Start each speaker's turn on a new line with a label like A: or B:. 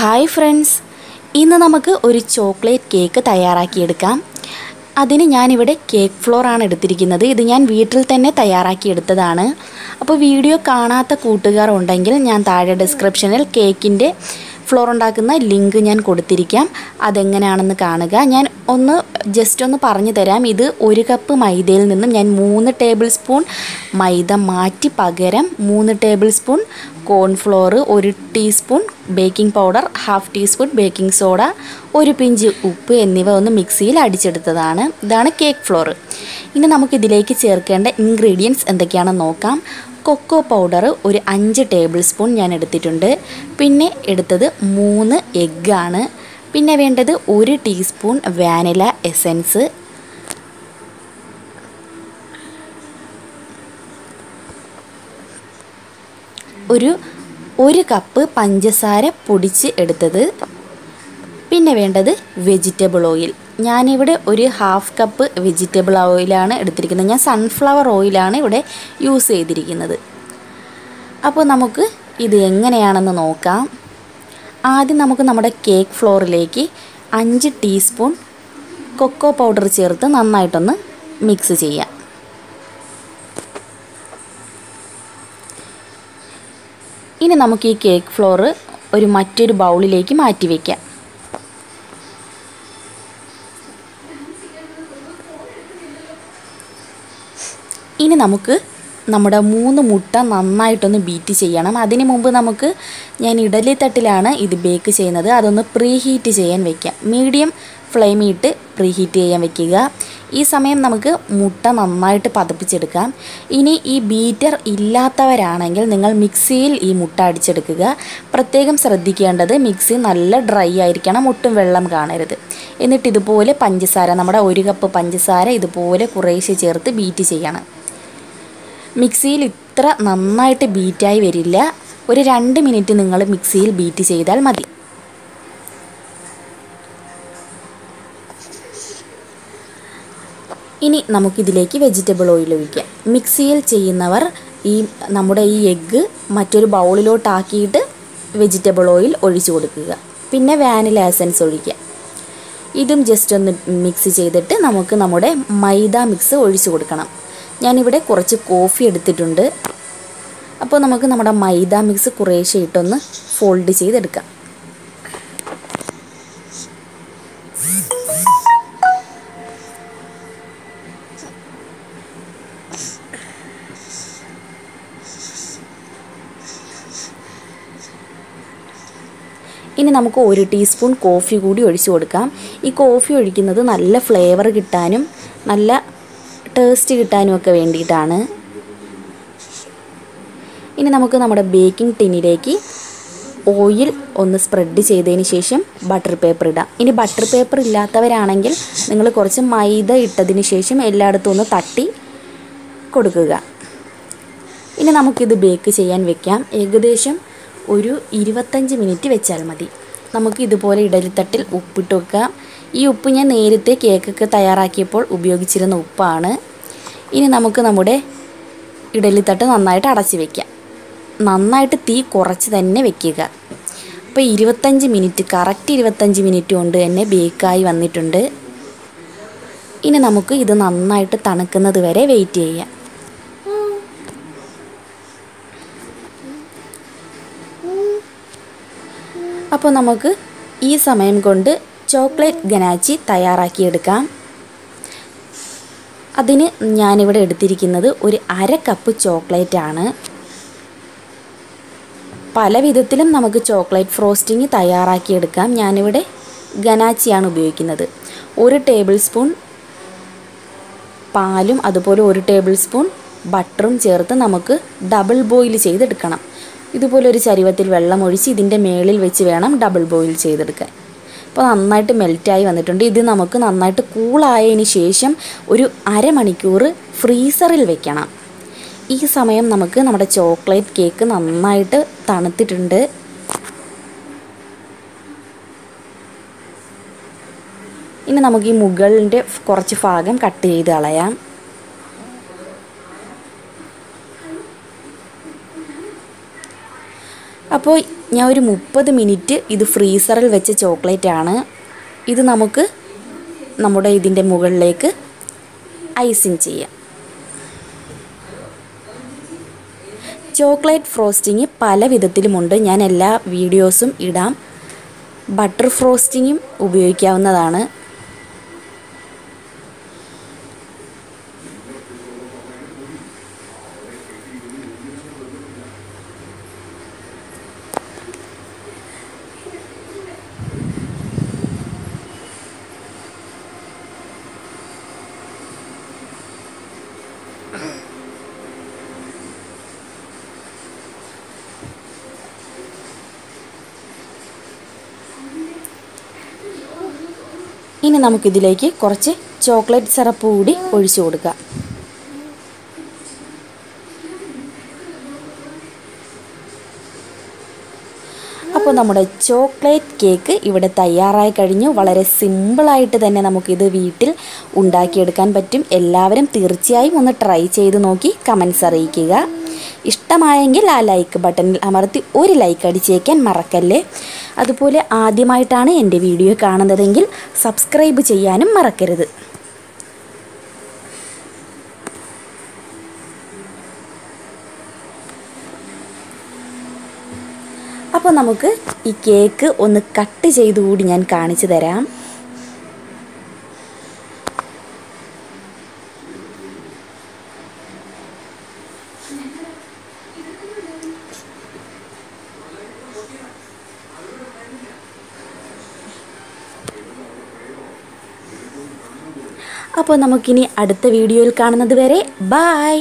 A: Hi friends, ഇന്ന് നമുക്ക് ഒരു ചോക്ലേറ്റ് കേക്ക് തയ്യാറാക്കിയെടുക്കാം. അതിന് ഞാനിവിടെ കേക്ക് ഫ്ലോർ ആണ് എടുത്തിരിക്കുന്നത്. ഇത് ഞാൻ വീട്ടിൽ തന്നെ തയ്യാറാക്കിയെടുത്തതാണ്. അപ്പോൾ വീഡിയോ കാണാത്ത കൂട്ടുകാർ ഉണ്ടെങ്കിൽ ഞാൻ താഴെ ഡിസ്ക്രിപ്ഷനിൽ കേക്കിൻ്റെ ഫ്ലോർ ഉണ്ടാക്കുന്ന ലിങ്ക് ഞാൻ കൊടുത്തിരിക്കാം. അതെങ്ങനെയാണെന്ന് കാണുക. ഞാൻ ജസ്റ്റ് ഒന്ന് പറഞ്ഞു തരാം. ഇത് 1 കപ്പ് മൈദയിൽ നിന്നും ഞാൻ 3 ടേബിൾ സ്പൂൺ മൈദ മാറ്റി പകരം 3 table spoon cornflour, 1 teaspoon baking powder, 1/2 teaspoon baking soda, 1 pinch ഉപ്പ് എന്നിവ ഒന്ന് മിക്സിയിൽ അടിച്ചെടുത്തതാണ്. ഇതാണ് കേക്ക് ഫ്ലോർ. ഇനി നമുക്കിതിലേക്ക് ചേർക്കേണ്ട ഇൻഗ്രീഡിയൻസ് എന്തൊക്കെയാണെന്ന് നോക്കാം. കൊക്കോ പൗഡർ ഒരു 5 ടേബിൾ സ്പൂൺ ഞാൻ എടുത്തിട്ടുണ്ട്. പിന്നെ എടുത്തത് 3 എഗ്ഗാണ്. പിന്നെ വേണ്ടത് 1 ടീസ്പൂൺ വാനില എസൻസ്, ഒരു കപ്പ് പഞ്ചസാര പൊടിച്ച് എടുത്തത്. പിന്നെ വേണ്ടത് വെജിറ്റബിൾ ഓയിൽ. ഞാനിവിടെ ഒരു 1/2 കപ്പ് വെജിറ്റബിൾ ഓയിലാണ് എടുത്തിരിക്കുന്നത്. ഞാൻ സൺഫ്ലവർ ഓയിലാണ് ഇവിടെ യൂസ് ചെയ്തിരിക്കുന്നത്. അപ്പോൾ നമുക്ക് ഇത് എങ്ങനെയാണെന്ന് നോക്കാം. ആദ്യം നമുക്ക് നമ്മുടെ കേക്ക് ഫ്ലോറിലേക്ക് 5 ടീസ്പൂൺ കൊക്കോ പൗഡർ ചേർത്ത് നന്നായിട്ടൊന്ന് മിക്സ് ചെയ്യാം. ഇനി നമുക്ക് ഈ കേക്ക് ഫ്ലോർ മറ്റൊരു ബൗളിലേക്ക് മാറ്റി വയ്ക്കാം. ഇനി നമുക്ക് നമ്മുടെ 3 മുട്ട നന്നായിട്ടൊന്ന് ബീറ്റ് ചെയ്യണം. അതിന് മുമ്പ് ഞാൻ ഇഡലി തട്ടിലാണ് ഇത് ബേക്ക് ചെയ്യുന്നത്. അതൊന്ന് പ്രീഹീറ്റ് ചെയ്യാൻ വയ്ക്കാം. മീഡിയം ഫ്ലെയിമിട്ട് പ്രീഹീറ്റ് ചെയ്യാൻ വയ്ക്കുക. ഈ സമയം നമുക്ക് മുട്ട നന്നായിട്ട് പതപ്പിച്ചെടുക്കാം. ഇനി ഈ ബീറ്റർ ഇല്ലാത്തവരാണെങ്കിൽ നിങ്ങൾ മിക്സിയിൽ ഈ മുട്ട അടിച്ചെടുക്കുക. പ്രത്യേകം ശ്രദ്ധിക്കേണ്ടത് മിക്സി നല്ല ഡ്രൈ ആയിരിക്കണം, ഒട്ടും വെള്ളം കാണരുത്. എന്നിട്ട് ഇതുപോലെ പഞ്ചസാര, നമ്മുടെ 1 കപ്പ് പഞ്ചസാര ഇതുപോലെ കുറേശ്ശെ ചേർത്ത് ബീറ്റ് ചെയ്യണം. മിക്സിയിൽ ഇത്ര നന്നായിട്ട് ബീറ്റായി വരില്ല. ഒരു 2 മിനിറ്റ് നിങ്ങൾ മിക്സിയിൽ ബീറ്റ് ചെയ്താൽ മതി. ഇനി നമുക്കിതിലേക്ക് വെജിറ്റബിൾ ഓയിൽ ഒഴിക്കാം. മിക്സിയിൽ ചെയ്യുന്നവർ നമ്മുടെ ഈ എഗ്ഗ് മറ്റൊരു ബൗളിലോട്ടാക്കിയിട്ട് വെജിറ്റബിൾ ഓയിൽ ഒഴിച്ചു കൊടുക്കുക. പിന്നെ വാനില എസൻസ് ഒഴിക്കുക. ഇതും ജസ്റ്റ് ഒന്ന് മിക്സ് ചെയ്തിട്ട് നമുക്ക് നമ്മുടെ മൈദ മിക്സ് ഒഴിച്ചു കൊടുക്കണം. ഞാനിവിടെ കുറച്ച് കോഫി എടുത്തിട്ടുണ്ട്. അപ്പോൾ നമുക്ക് നമ്മുടെ മൈദ മിക്സ് കുറേശ്ശെ ഇട്ടൊന്ന് ഫോൾഡ് ചെയ്തെടുക്കാം. ഇനി നമുക്ക് 1 ടീസ്പൂൺ കോഫി കൂടി ഒഴിച്ചു കൊടുക്കാം. ഈ കോഫി ഒഴിക്കുന്നത് നല്ല ഫ്ലേവർ കിട്ടാനും നല്ല ടേസ്റ്റ് കിട്ടാനും ഒക്കെ വേണ്ടിയിട്ടാണ്. ഇനി നമുക്ക് നമ്മുടെ ബേക്കിംഗ് ടിന്നിലേക്ക് ഓയിൽ ഒന്ന് സ്പ്രെഡ് ചെയ്തതിന് ശേഷം ബട്ടർ പേപ്പർ ഇടാം. ഇനി ബട്ടർ പേപ്പർ ഇല്ലാത്തവരാണെങ്കിൽ നിങ്ങൾ കുറച്ച് മൈദ ഇട്ടതിന് ശേഷം എല്ലായിടത്തും ഒന്ന് തട്ടി കൊടുക്കുക. ഇനി നമുക്കിത് ബേക്ക് ചെയ്യാൻ വെക്കാം. ഏകദേശം ഒരു 25 മിനിറ്റ് വെച്ചാൽ മതി. നമുക്ക് ഇതുപോലെ ഇഡലിത്തട്ടിൽ ഉപ്പിട്ട് വെക്കാം. ഈ ഉപ്പ് ഞാൻ നേരത്തെ കേക്കൊക്കെ തയ്യാറാക്കിയപ്പോൾ ഉപയോഗിച്ചിരുന്ന ഉപ്പാണ്. ഇനി നമുക്ക് നമ്മുടെ ഇഡലിത്തട്ട് നന്നായിട്ട് അടച്ച് വയ്ക്കാം. നന്നായിട്ട് തീ കുറച്ച് തന്നെ വയ്ക്കുക. അപ്പോൾ 25 മിനിറ്റ്, കറക്റ്റ് 25 മിനിറ്റ് കൊണ്ട് തന്നെ ബേക്കായി വന്നിട്ടുണ്ട്. ഇനി നമുക്ക് ഇത് നന്നായിട്ട് തണുക്കുന്നത് വരെ വെയിറ്റ് ചെയ്യാം. അപ്പോൾ നമുക്ക് ഈ സമയം കൊണ്ട് ചോക്ലേറ്റ് ഗനാച്ചി തയ്യാറാക്കിയെടുക്കാം. അതിന് ഞാനിവിടെ എടുത്തിരിക്കുന്നത് ഒരു 1/2 കപ്പ് ചോക്ലേറ്റ് ആണ്. പല വിധത്തിലും നമുക്ക് ചോക്ലേറ്റ് ഫ്രോസ്റ്റിംഗ് തയ്യാറാക്കിയെടുക്കാം. ഞാനിവിടെ ഗനാച്ചിയാണ് ഉപയോഗിക്കുന്നത്. 1 ടേബിൾ സ്പൂൺ പാലും അതുപോലെ 1 ടേബിൾ സ്പൂൺ ബട്ടറും ചേർത്ത് നമുക്ക് ഡബിൾ ബോയിൽ ചെയ്തെടുക്കണം. ഇതുപോലെ ഒരു ചരുവത്തിൽ വെള്ളം ഒഴിച്ച് ഇതിൻ്റെ മേളിൽ വെച്ച് വേണം ഡബിൾ ബോയിൽ ചെയ്തെടുക്കാൻ. അപ്പോൾ നന്നായിട്ട് മെൽറ്റായി വന്നിട്ടുണ്ട്. ഇത് നമുക്ക് നന്നായിട്ട് കൂളായതിന് ശേഷം ഒരു 1/2 മണിക്കൂർ ഫ്രീസറിൽ വെക്കണം. ഈ സമയം നമുക്ക് നമ്മുടെ ചോക്ലേറ്റ് കേക്ക് നന്നായിട്ട് തണുത്തിട്ടുണ്ട്. ഇനി നമുക്ക് ഈ മുകളിൻ്റെ കുറച്ച് ഭാഗം കട്ട് ചെയ്ത് കളയാം. അപ്പോൾ ഞാൻ ഒരു 30 മിനിറ്റ് ഇത് ഫ്രീസറിൽ വെച്ച ചോക്ലേറ്റ് ആണ്. ഇത് നമുക്ക് നമ്മുടെ ഇതിൻ്റെ മുകളിലേക്ക് ഐസിങ് ചെയ്യാം. ചോക്ലേറ്റ് ഫ്രോസ്റ്റിങ് പല വിധത്തിലുമുണ്ട്. ഞാൻ എല്ലാ വീഡിയോസും ഇടാം. ബട്ടർ ഫ്രോസ്റ്റിങ്ങും ഉപയോഗിക്കാവുന്നതാണ്. ഇനി നമുക്കിതിലേക്ക് കുറച്ച് ചോക്ലേറ്റ് സിറപ്പ് കൂടി ഒഴിച്ചു കൊടുക്കാം. അപ്പോൾ നമ്മുടെ ചോക്ലേറ്റ് കേക്ക് ഇവിടെ തയ്യാറായി കഴിഞ്ഞു. വളരെ സിമ്പിളായിട്ട് തന്നെ നമുക്കിത് വീട്ടിൽ ഉണ്ടാക്കിയെടുക്കാൻ പറ്റും. എല്ലാവരും തീർച്ചയായും ഒന്ന് ട്രൈ ചെയ്ത് നോക്കി കമൻസ് അറിയിക്കുക. ഇഷ്ടമായെങ്കിൽ ആ ലൈക്ക് ബട്ടണിൽ അമർത്തി ഒരു ലൈക്ക് അടിച്ചേക്കാൻ മറക്കല്ലേ. അതുപോലെ ആദ്യമായിട്ടാണ് എൻ്റെ വീഡിയോ കാണുന്നതെങ്കിൽ സബ്സ്ക്രൈബ് ചെയ്യാനും മറക്കരുത്. അപ്പോൾ നമുക്ക് ഈ കേക്ക് ഒന്ന് കട്ട് ചെയ്തുകൂടി ഞാൻ കാണിച്ചു തരാം. അപ്പോൾ നമുക്കിനി അടുത്ത വീഡിയോയിൽ കാണുന്നത് വരെ ബൈ.